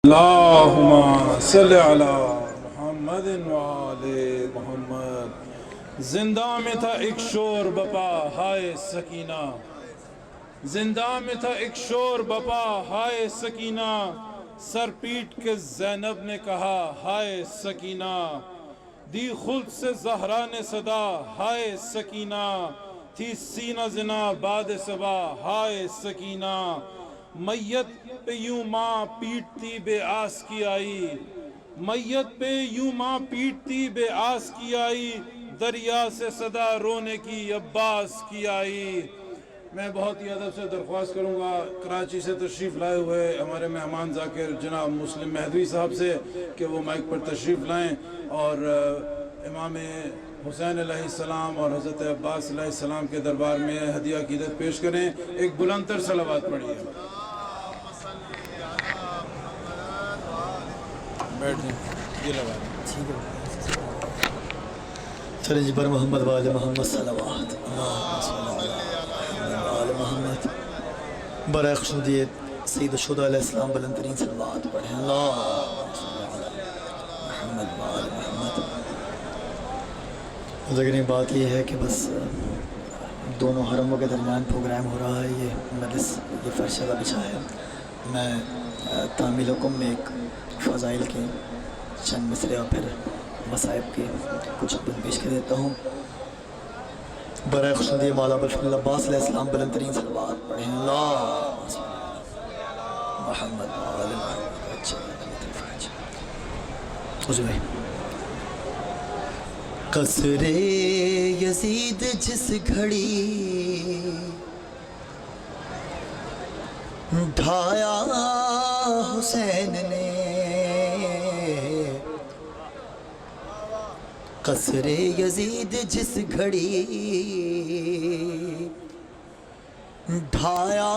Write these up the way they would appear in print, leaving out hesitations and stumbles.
اللہم صلی علی محمد وآل محمد۔ زندہ میں تھا ایک شور بپا ہائے سکینہ، زندہ میں تھا ایک شور بپا ہائے سکینہ، سر پیٹ کے زینب نے کہا ہائے سکینہ، دی خلد سے زہرا نے صدا ہائے سکینہ، تھی سینہ زنا باد صبا ہائے سکینہ، میت پہ یوں ماں پیٹتی بے آس کی آئی، میت پہ یوں ماں پیٹتی بے آس کی آئی، دریا سے صدا رونے کی عباس کی آئی۔ میں بہت ہی ادب سے درخواست کروں گا کراچی سے تشریف لائے ہوئے ہمارے مہمان ذاکر جناب مسلم مہدوی صاحب سے کہ وہ مائک پر تشریف لائیں اور امام حسین علیہ السلام اور حضرت عباس علیہ السلام کے دربار میں ہدیہ عقیدت پیش کریں۔ ایک بلند تر صلوات پڑھیے۔ بیٹھ جائیں، یہ لگا ٹھیک ہے۔ چلیں جی بر محمد وآل محمد صلوات، اللہم صلی اللہ وآل محمد۔ برائے خشنودیت سید الشہداء علیہ السلام بلند ترین صلوات پڑھیں، اللہم صلی اللہ محمد وآل محمد۔ لیکن بات یہ ہے کہ بس دونوں حرموں کے درمیان پروگرام ہو رہا ہے، یہ مجلس یہ فرش کا بچھا ہے۔ میں تعمیل حکم میں ایک فضائل کے چند مصرے اور پھر مصائب کے کچھ حکم پیش کر دیتا ہوں۔ برائے خشنودی مولا ابوالفضل عباس علیہ السلام بلند ترین صلوات پڑھیں، اللہم صلی اللہ محمد وآل محمد۔ اچھا بھائی، قصر یزید جس گھڑی ڈھایا حسین نے، قصر یزید جس گھڑی ڈھایا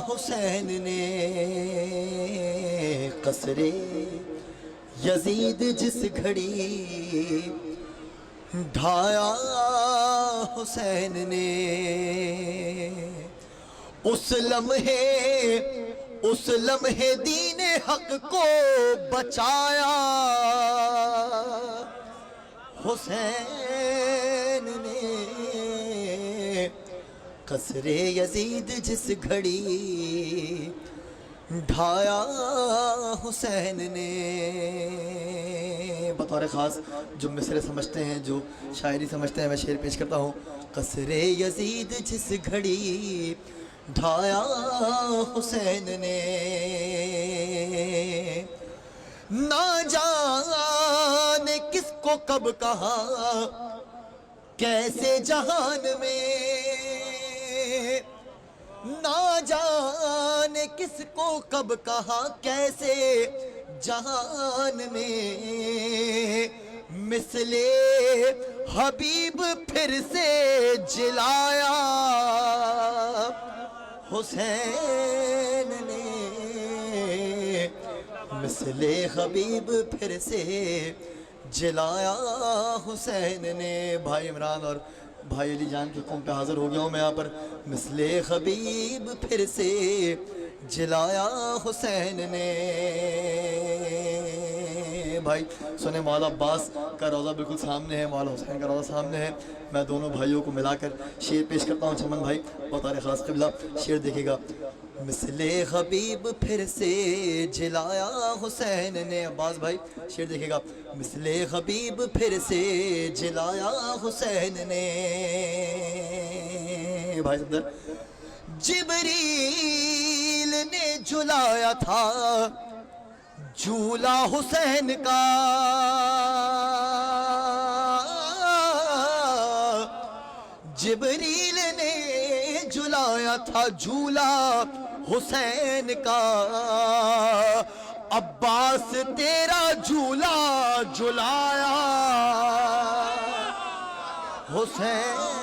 حسین نے، قصر یزید جس گھڑی ڈھایا حسین نے، اس لمحے دین حق کو بچایا حسین نے، قصر یزید جس گھڑی ڈھایا حسین نے۔ بطور خاص جو مصرے سمجھتے ہیں، جو شاعری سمجھتے ہیں، میں شعر پیش کرتا ہوں۔ قصر یزید جس گھڑی ڈھایا حسین نے، نہ جانے کس کو کب کہا کیسے جہان میں، نہ جانے کس کو کب کہا کیسے جہان میں، مثل حبیب پھر سے جلایا حسین نے، مثل حبیب پھر سے جلایا حسین نے۔ بھائی عمران اور بھائی علی جان کے قوم پہ حاضر ہو گیا ہوں میں یہاں پر۔ مثل حبیب پھر سے جلایا حسین نے۔ بھائی سنیں، مولا عباس کا روضہ بالکل سامنے ہے، مولا حسین کا روضہ سامنے ہے۔ میں دونوں بھائیوں کو ملا کر شعر پیش کرتا ہوں۔ چمن بھائی بطور خاص قبلہ شعر دیکھے گا۔ مثل حبیب پھر سے جلایا حسین نے، عباس بھائی شعر دیکھے گا۔ مثل حبیب پھر سے جلایا حسین نے، بھائی صدر جبریل نے جلایا تھا جھولا حسین کا، جبریل نے جلایا تھا جھولا حسین کا، عباس تیرا جھولا جلایا حسین۔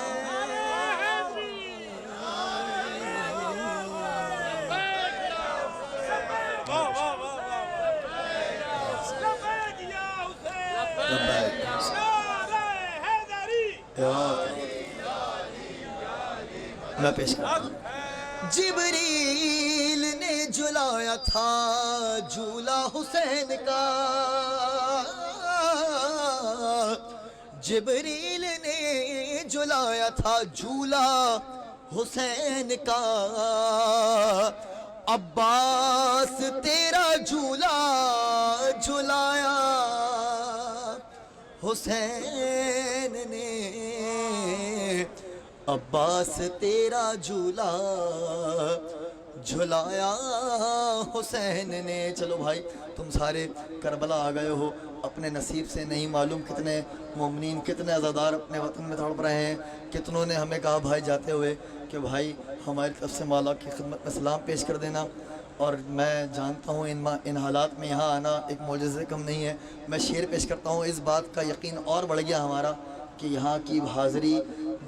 میں پیش کرتا ہوں۔ جبریل نے جلایا تھا جھولا حسین کا، جبریل نے جلایا تھا جھولا حسین کا، عباس تیرا جھولا جھلایا حسین نے، عباس تیرا جھولا جھلایا حسین نے۔ چلو بھائی تم سارے کربلا آ گئے ہو، اپنے نصیب سے نہیں معلوم کتنے مومنین، کتنے عزادار اپنے وطن میں تڑپ رہے ہیں۔ کتنوں نے ہمیں کہا بھائی جاتے ہوئے کہ بھائی ہماری طرف سے مولا کی خدمت میں سلام پیش کر دینا، اور میں جانتا ہوں ان حالات میں یہاں آنا ایک معجزے کم نہیں ہے۔ میں شعر پیش کرتا ہوں، اس بات کا یقین اور بڑھ گیا ہمارا کہ یہاں کی حاضری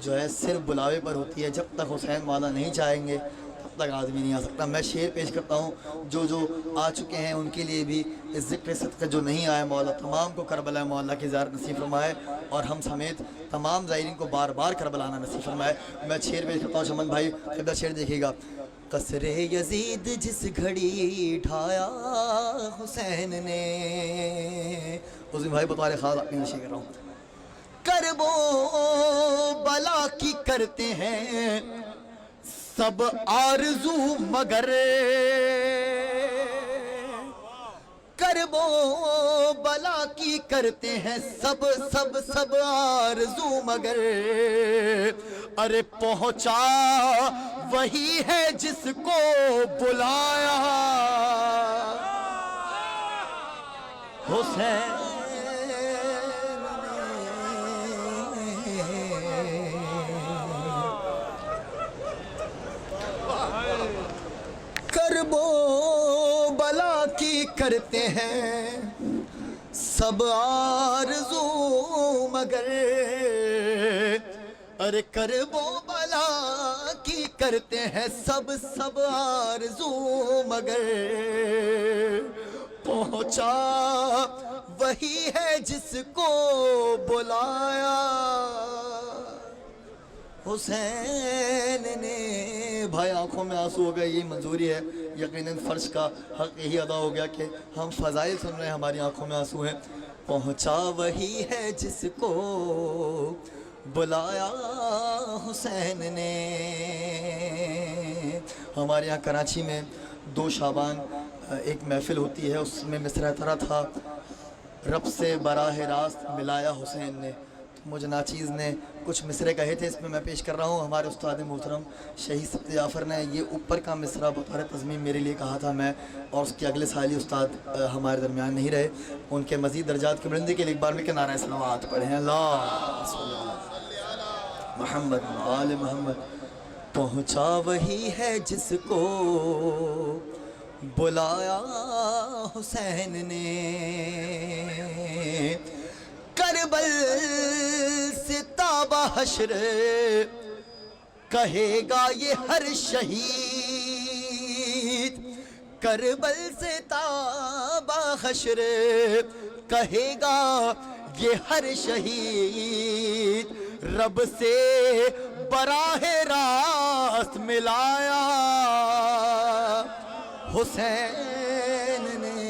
جو ہے صرف بلاوے پر ہوتی ہے، جب تک حسین مولا نہیں چاہیں گے تب تک آدمی نہیں آ سکتا۔ میں شعر پیش کرتا ہوں، جو آ چکے ہیں ان کے لیے بھی اس ذکر صدقہ، جو نہیں آئے مولا تمام کو کربلا مولا کی زیارت نصیب فرمائے، اور ہم سمیت تمام زائرین کو بار بار کربلا آنا نصیب فرمائے۔ میں شعر پیش کرتا ہوں، چمن بھائی قبلہ شعر دیکھیے گا۔ قصر یزید جس گھڑی ڈھایا حسین نے، اس دن بھائی بطور خاص آپ کی نشی کر رہا ہوں، کرب و بلا کی کرتے ہیں سب آرزو مگر، کرب و بلا کی کرتے ہیں سب آرزو مگر، ارے پہنچا وہی ہے جس کو بلایا حسین کرب و بلا کی کرتے ہیں سب آرزو مگر، ارے کرب و بلا کی کرتے ہیں سب آرزو مگر، پہنچا وہی ہے جس کو بلایا حسین نے۔ بھائی آنکھوں میں آنسو ہو گئے، یہی منظوری ہے، یقیناً فرش کا حق یہی ادا ہو گیا کہ ہم فضائل سن رہے ہیں، ہماری آنکھوں میں آنسو ہیں۔ پہنچا وہی ہے جس کو بلایا حسین نے۔ ہمارے یہاں کراچی میں 2 شعبان ایک محفل ہوتی ہے، اس میں مصرع طرح تھا، رب سے براہ راست ملایا حسین نے۔ مجھے ناچیز نے کچھ مصرے کہے تھے، اس میں پیش کر رہا ہوں۔ ہمارے استاد محترم شہید سبت جعفر نے یہ اوپر کا مصرع بطور تضمین میرے لیے کہا تھا، میں اور اس کے اگلے سال ہی استاد ہمارے درمیان نہیں رہے۔ ان کے مزید درجات کی بلندی کے لیے ایک بار میں کہ نعرہ صلوات پڑھیں، اللہ محمد آل محمد۔ پہنچا وہی ہے جس کو بلایا حسین نے، کربل سے تابہ حشر کہے گا یہ ہر شہید، کربل سے تابہ حشر کہے گا یہ ہر شہید، رب سے براہ راست ملایا حسین نے،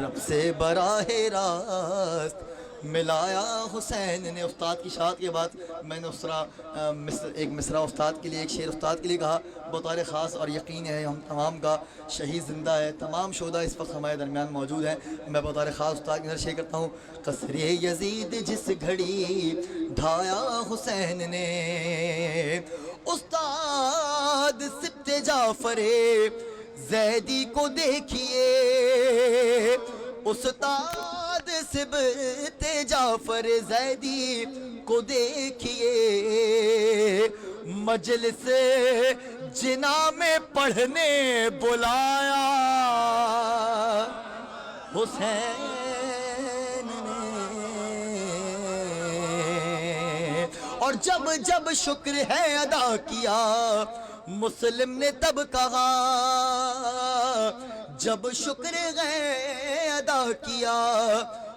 رب سے براہ راست ملایا حسین نے۔ استاد کی شہادت کے بعد میں نے ایک مصرع استاد کے لیے، ایک شعر استاد کے لیے کہا بطور خاص، اور یقین ہے ہم تمام کا شہید زندہ ہے، تمام شہداء اس وقت ہمارے درمیان موجود ہیں۔ میں بطور خاص استاد کے اندر شعر کرتا ہوں۔ قصر یزید جس گھڑی ڈھایا حسین نے، استاد سبت جعفر زیدی کو دیکھیے، استاد سبت جعفر زیدی کو دیکھیے، مجلس جنا میں پڑھنے بلایا حسین نے، اور جب جب شکر ہے ادا کیا مسلم نے تب کہا، جب شکر ہے ادا کیا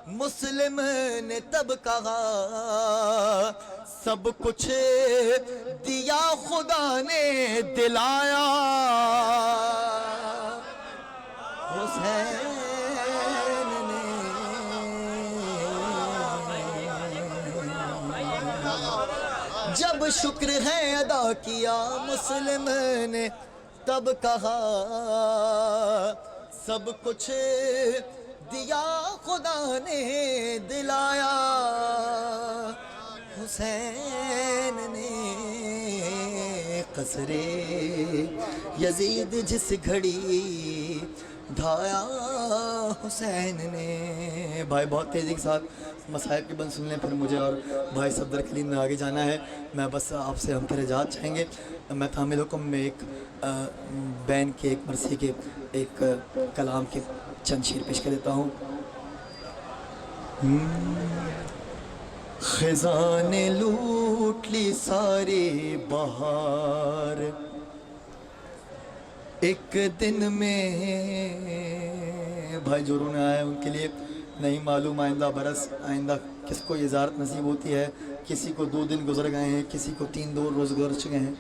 مسلم نے تب کہا سب کچھ دیا خدا نے دلایا حسین نے جب شکر ہے ادا کیا مسلم نے تب کہا سب کچھ دیا خدا نے دلایا حسین نے قصر یزید جس گھڑی ڈھایا حسین نے۔ بھائی بہت تیزی کے ساتھ مصائب کی بند سن لیں، پھر مجھے اور بھائی صفدر کلیم میں آگے جانا ہے۔ میں بس آپ سے ہم پھر اجازت چاہیں گے۔ میں تحامل حکم میں ایک بین کے ایک مرثی کے ایک کلام کے چند شعر پیش کر دیتا ہوں۔ خزاں نے لوٹ لی ساری بہار ایک دن میں، بھائی جو رونے آئے ان کے لیے نہیں معلوم آئندہ برس آئندہ کس کو یہ زیارت نصیب ہوتی ہے، کسی کو 2 دن گزر گئے ہیں، کسی کو 3 روز گزر چکے ہیں،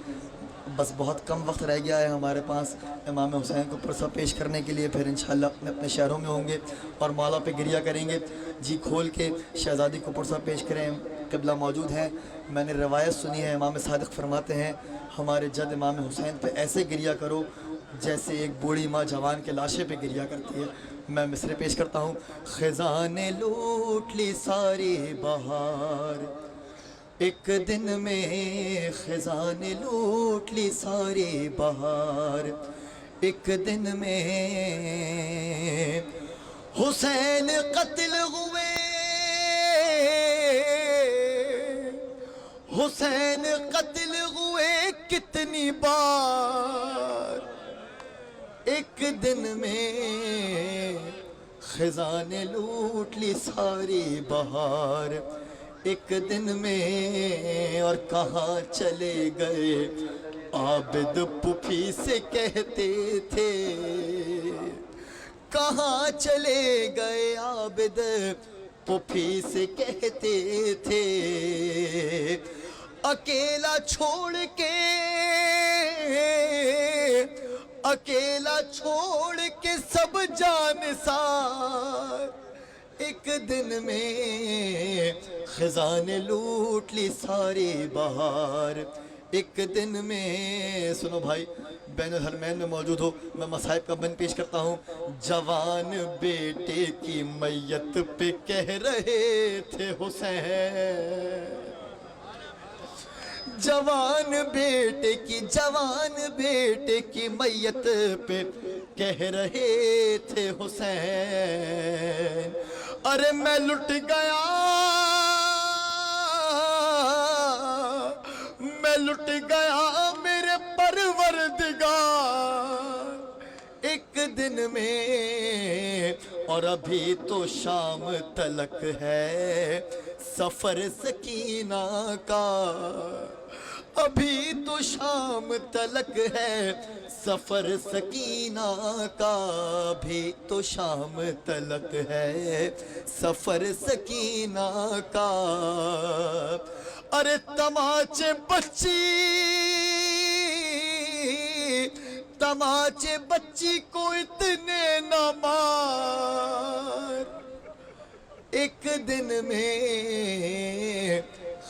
بس بہت کم وقت رہ گیا ہے ہمارے پاس امام حسین کو پرسہ پیش کرنے کے لیے۔ پھر انشاءاللہ اپنے اپنے شہروں میں ہوں گے اور مولا پہ گریہ کریں گے۔ جی کھول کے شہزادی کو پرسہ پیش کریں، قبلہ موجود ہیں۔ میں نے روایت سنی ہے، امام صادق فرماتے ہیں ہمارے جد امام حسین پہ ایسے گریہ کرو جیسے ایک بوڑھی ماں جوان کے لاشے پہ گریہ کرتی ہے۔ میں مصرع پیش کرتا ہوں۔ خزاں نے لوٹ لی ساری بہار ایک دن میں، خزاں نے لوٹ لی ساری بہار ایک دن میں، حسین قتل ہوئے حسین قتل ہوئے کتنی بار ایک دن میں، خزاں نے لوٹ لی ساری بہار ایک دن میں، اور کہاں چلے گئے عابد پھوپھی سے کہتے تھے، کہاں چلے گئے عابد پھوپھی سے کہتے تھے، اکیلا چھوڑ کے اکیلا چھوڑ کے سب جانثار ایک دن میں، خزاں نے لوٹ لی ساری بہار ایک دن میں۔ سنو بھائی بین الحرمین میں موجود ہو، میں مصائب کا بند پیش کرتا ہوں۔ جوان بیٹے کی میت پہ کہہ رہے تھے حسین، جوان بیٹے کی میت پہ کہہ رہے تھے حسین، ارے میں لٹ گیا میرے پروردگار ایک دن میں، اور ابھی تو شام تلک ہے سفر سکینہ کا، ابھی تو شام تلک ہے سفر سکینہ کا، ابھی تو شام تلک ہے سفر سکینہ کا، ارے تماچے بچی کو اتنے نہ مار ایک دن میں،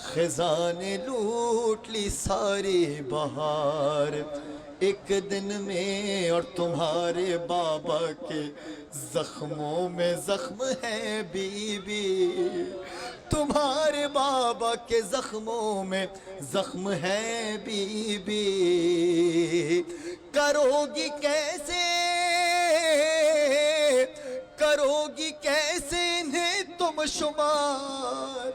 خزاں نے لوٹ لی ساری بہار ایک دن میں، اور تمہارے بابا کے زخموں میں زخم ہے بی بی، تمہارے بابا کے زخموں میں زخم ہے بی بی، کرو گی کیسے انہیں تم شمار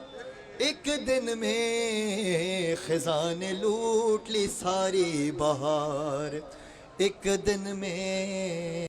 ایک دن میں، خزاں نے لوٹ لی ساری بہار ایک دن میں۔